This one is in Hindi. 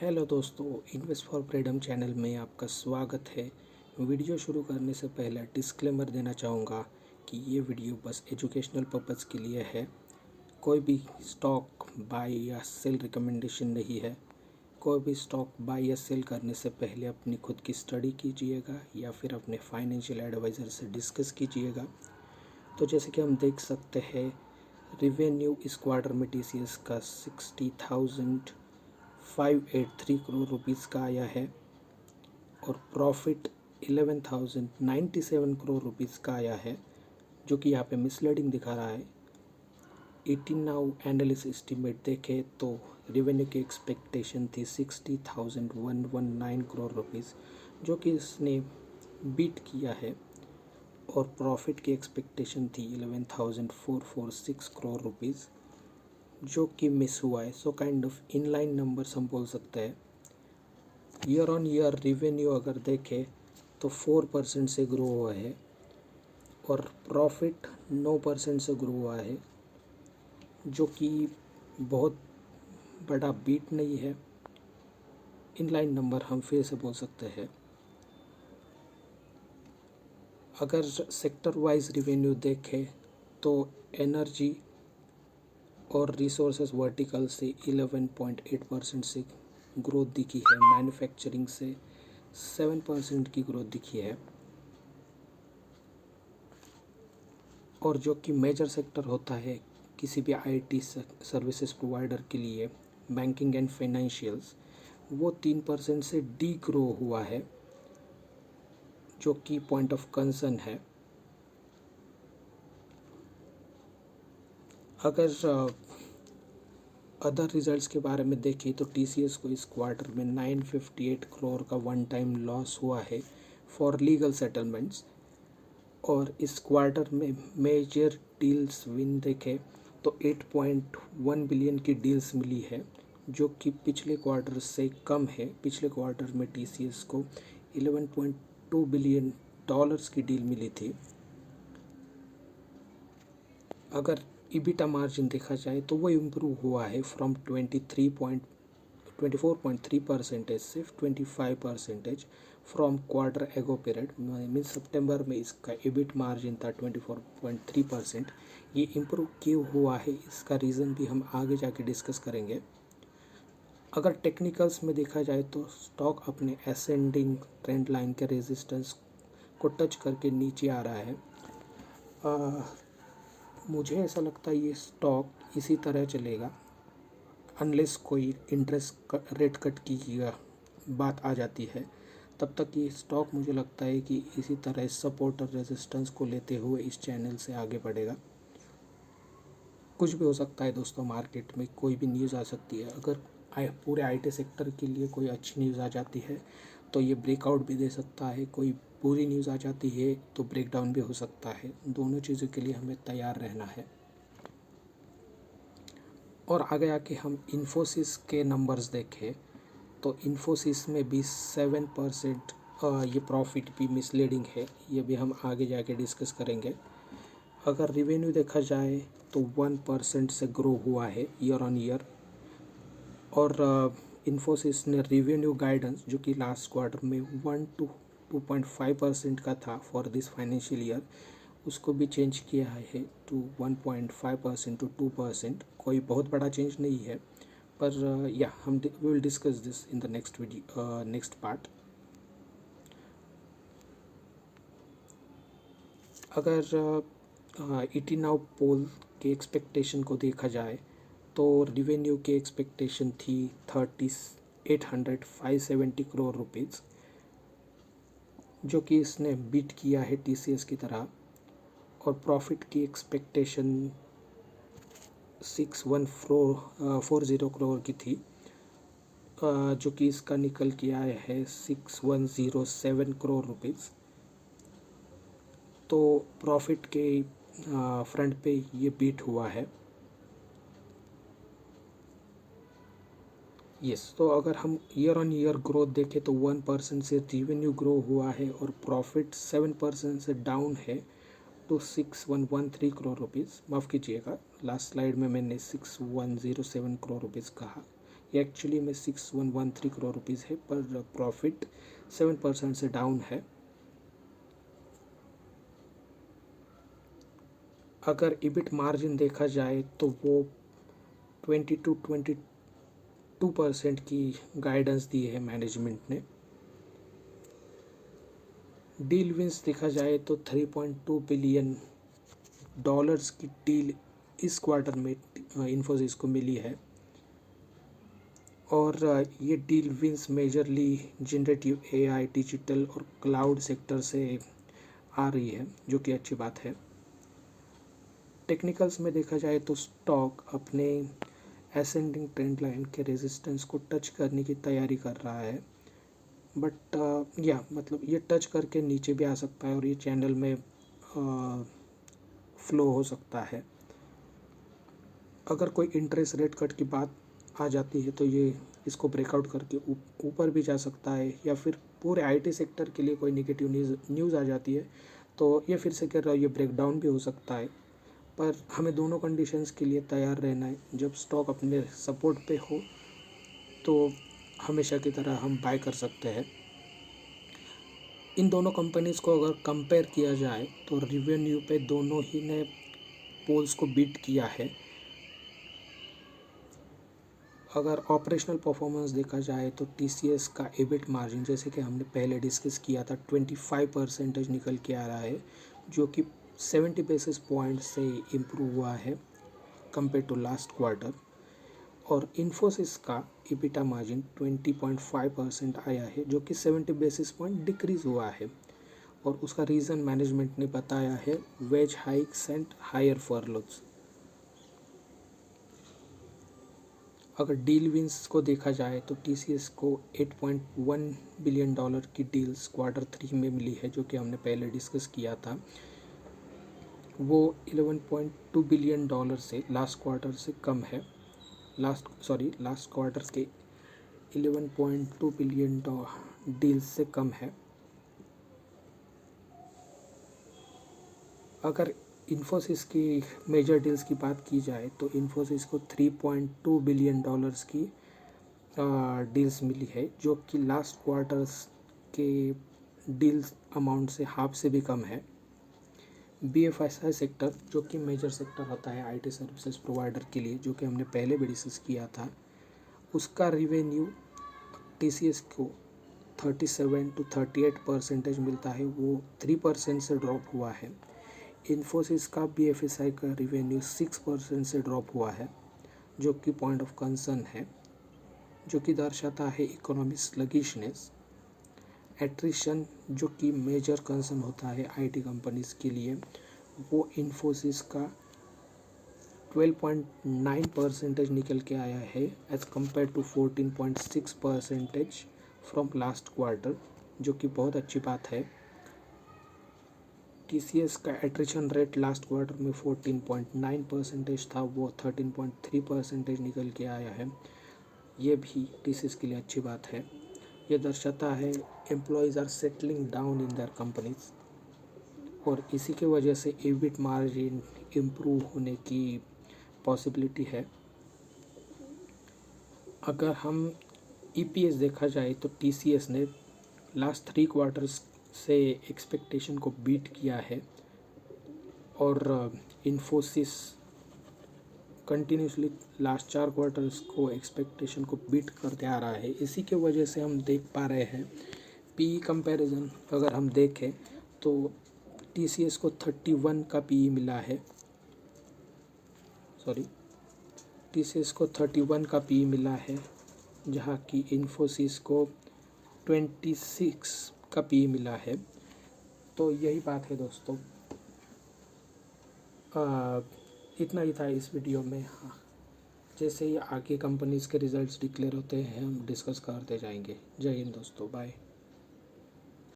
हेलो दोस्तों, इन्वेस्ट फॉर फ्रीडम चैनल में आपका स्वागत है। वीडियो शुरू करने से पहले डिस्क्लेमर देना चाहूँगा कि ये वीडियो बस एजुकेशनल पर्पज़ के लिए है। कोई भी स्टॉक बाय या सेल रिकमेंडेशन नहीं है। कोई भी स्टॉक बाय या सेल करने से पहले अपनी खुद की स्टडी कीजिएगा या फिर अपने फाइनेंशियल एडवाइज़र से डिस्कस कीजिएगा। तो जैसे कि हम देख सकते हैं, रिवेन्यू इस क्वार्टर में TCS का 60,583 करोड़ रुपीज़ का आया है और प्रॉफिट 11,097 करोड़ रुपीज़ का आया है, जो कि यहाँ पे मिसलीडिंग दिखा रहा है। 18 नाउ एनालिस्ट एस्टीमेट देखें तो रेवेन्यू की एक्सपेक्टेशन थी 60,119 करोड़ रुपीज़, जो कि इसने बीट किया है, और प्रॉफिट की एक्सपेक्टेशन थी 11,446 करोड़ रुपीज़, जो कि मिस हुआ है। So kind of inline numbers हम बोल सकते हैं। ईयर ऑन ईयर रिवेन्यू अगर देखें तो 4% से ग्रो हुआ है और प्रॉफिट 9% से ग्रो हुआ है, जो कि बहुत बड़ा बीट नहीं है। इनलाइन नंबर हम फिर से बोल सकते हैं। अगर सेक्टर वाइज रिवेन्यू देखें तो एनर्जी और रिसोर्सेज वर्टिकल से 11.8% से ग्रोथ दिखी है। मैन्युफैक्चरिंग से 7% की ग्रोथ दिखी है, और जो कि मेजर सेक्टर होता है किसी भी IT सर्विसेज प्रोवाइडर के लिए, बैंकिंग एंड फाइनेंशियल्स, वो 3% से डी ग्रो हुआ है, जो कि पॉइंट ऑफ कंसर्न है। अगर अदर रिजल्ट्स के बारे में देखें तो TCS को इस क्वार्टर में 958 करोड़ का वन टाइम लॉस हुआ है फॉर लीगल सेटलमेंट्स, और इस क्वार्टर में मेजर डील्स विन देखें तो 8.1 बिलियन की डील्स मिली है, जो कि पिछले क्वार्टर से कम है। पिछले क्वार्टर में TCS को 11.2 बिलियन डॉलर्स की डील मिली थी। अगर EBITDA मार्जिन देखा जाए तो वो इम्प्रूव हुआ है फ्रॉम 24.3% से 25% फ्रॉम क्वार्टर एगो पीरियड मीन सितंबर में इसका EBIT मार्जिन था 24.3%। ये इम्प्रूव क्यों हुआ है, इसका रीज़न भी हम आगे जाके डिस्कस करेंगे। अगर टेक्निकल्स में देखा जाए तो स्टॉक अपने असेंडिंग ट्रेंड लाइन के रेजिस्टेंस को टच करके नीचे आ रहा है। मुझे ऐसा लगता है ये स्टॉक इसी तरह चलेगा अनलेस कोई इंटरेस्ट रेट कट की बात आ जाती है। तब तक ये स्टॉक मुझे लगता है कि इसी तरह सपोर्ट और रेजिस्टेंस को लेते हुए इस चैनल से आगे बढ़ेगा। कुछ भी हो सकता है दोस्तों, मार्केट में कोई भी न्यूज़ आ सकती है। अगर पूरे IT सेक्टर के लिए कोई अच्छी न्यूज़ आ जाती है तो ये ब्रेकआउट भी दे सकता है। कोई बुरी न्यूज़ आ जाती है तो ब्रेकडाउन भी हो सकता है। दोनों चीज़ों के लिए हमें तैयार रहना है। और आगे आके हम इन्फोसिस के नंबर्स देखें तो इन्फोसिस में भी 7% ये प्रॉफिट भी मिसलीडिंग है। ये भी हम आगे जाके डिस्कस करेंगे। अगर रिवेन्यू देखा जाए तो 1% से ग्रो हुआ है ईयर ऑन ईयर, और इन्फोसिस ने रिवेन्यू गाइडेंस जो कि लास्ट क्वार्टर में 1 to 2.5% का था फॉर दिस फाइनेंशियल ईयर, उसको भी चेंज किया है टू 1.5% to 2%। कोई बहुत बड़ा चेंज नहीं है, पर या हम we will discuss this in the next video, next part. अगर ET नाउ पोल के एक्सपेक्टेशन को देखा जाए तो रिवेन्यू की एक्सपेक्टेशन थी 570 करोड़ रुपीज़, जो कि इसने बीट किया है TCS की तरह। और प्रॉफिट की एक्सपेक्टेशन 6140 करोड़ की थी, जो कि इसका निकल के आया है 6107 करोड़ रुपीज़। तो प्रॉफिट के फ्रंट पे ये बीट हुआ है। तो अगर हम ईयर ऑन ईयर ग्रोथ देखें तो 1% से रिवेन्यू ग्रो हुआ है और प्रॉफिट 7% से डाउन है तो 6113 करोड़ रुपीज़। माफ़ कीजिएगा, लास्ट स्लाइड में मैंने 6107 करोड़ रुपीज़ कहा, ये एक्चुअली में 6113 करोड़ रुपीज़ है, पर प्रॉफिट 7% से डाउन है। अगर EBIT मार्जिन देखा जाए तो वो 22% की गाइडेंस दी है मैनेजमेंट ने। डील विंस देखा जाए तो $3.2 बिलियन की डील इस क्वार्टर में इन्फोसिस को मिली है, और ये deal wins majorly generative AI, digital और क्लाउड सेक्टर से आ रही है, जो कि अच्छी बात है। टेक्निकल्स में देखा जाए तो स्टॉक अपने असेंडिंग ट्रेंड लाइन के रेजिस्टेंस को टच करने की तैयारी कर रहा है, बट मतलब ये टच करके नीचे भी आ सकता है और ये चैनल में फ्लो हो सकता है। अगर कोई इंटरेस्ट रेट कट की बात आ जाती है तो ये इसको ब्रेकआउट करके ऊपर भी जा सकता है, या फिर पूरे IT सेक्टर के लिए कोई नेगेटिव न्यूज़ आ जाती है तो ये फिर से कह रहा हूँ ये ब्रेकडाउन भी हो सकता है। पर हमें दोनों कंडीशंस के लिए तैयार रहना है। जब स्टॉक अपने सपोर्ट पे हो तो हमेशा की तरह हम बाय कर सकते हैं। इन दोनों कंपनीज़ को अगर कंपेयर किया जाए तो रिवेन्यू पे दोनों ही ने पोल्स को बीट किया है। अगर ऑपरेशनल परफॉर्मेंस देखा जाए तो TCS का EBIT मार्जिन, जैसे कि हमने पहले डिस्कस किया था, 25% निकल के आ रहा है, जो कि 70 बेसिस पॉइंट से इम्प्रूव हुआ है कंपेयर टू लास्ट क्वार्टर। और इन्फोसिस का EBITDA मार्जिन 20.5% आया है, जो कि 70 बेसिस पॉइंट डिक्रीज़ हुआ है, और उसका रीज़न मैनेजमेंट ने बताया है वेज हाइक्स एंड हायर फर्लोज। अगर डील विंस को देखा जाए तो TCS को $8.1 बिलियन की डील्स Q3 में मिली है, जो कि हमने पहले डिस्कस किया था। वो $11.2 बिलियन से लास्ट क्वार्टर से कम है। लास्ट क्वार्टर के 11.2 बिलियन डील्स से कम है। अगर इन्फोसिस की मेजर डील्स की बात की जाए तो इन्फोसिस को $3.2 बिलियन की डील्स मिली है, जो कि लास्ट क्वार्टर्स के डील्स अमाउंट से हाफ से भी कम है। BFSI सेक्टर, जो कि मेजर सेक्टर होता है IT सर्विसेज प्रोवाइडर के लिए, जो कि हमने पहले भी डिस्कस किया था, उसका रिवेन्यू TCS को 37 to 38% मिलता है, वो 3% से ड्रॉप हुआ है। इन्फोसिस का BFSI का रिवेन्यू 6% से ड्रॉप हुआ है, जो कि पॉइंट ऑफ कंसर्न है, जो कि दर्शाता है इकोनॉमिक स्लगिशनेस। एट्रिशन, जो कि मेजर कंसर्न होता है IT कंपनीज़ के लिए, वो इन्फोसिस का 12.9% निकल के आया है as compare to 14.6% from last quarter, जो कि बहुत अच्छी बात है। TCS का एट्रिशन रेट लास्ट क्वार्टर में 14.9% था, वो 13.3% निकल के आया है। ये भी TCS के लिए अच्छी बात है। ये दर्शाता है employees are settling down in their companies, और इसी के वजह से EBIT मार्जिन इम्प्रूव होने की पॉसिबिलिटी है। अगर हम EPS देखा जाए तो TCS ने लास्ट 3 क्वार्टर्स से एक्सपेक्टेशन को बीट किया है, और इन्फोसिस कंटिन्यूसली लास्ट 4 क्वार्टर्स को एक्सपेक्टेशन को बीट करते आ रहा है। इसी के वजह से हम देख पा रहे हैं PE कंपैरिजन अगर हम देखें तो TCS को 31 का PE मिला है, TCS को 31 का PE मिला है, जहाँ की इन्फोसिस को 26 का PE मिला है। तो यही बात है दोस्तों, इतना ही था इस वीडियो में। हाँ, जैसे ही आगे कंपनीज़ के रिजल्ट्स डिक्लेयर होते हैं हम डिस्कस करते जाएंगे। जय हिंद दोस्तों, बाय।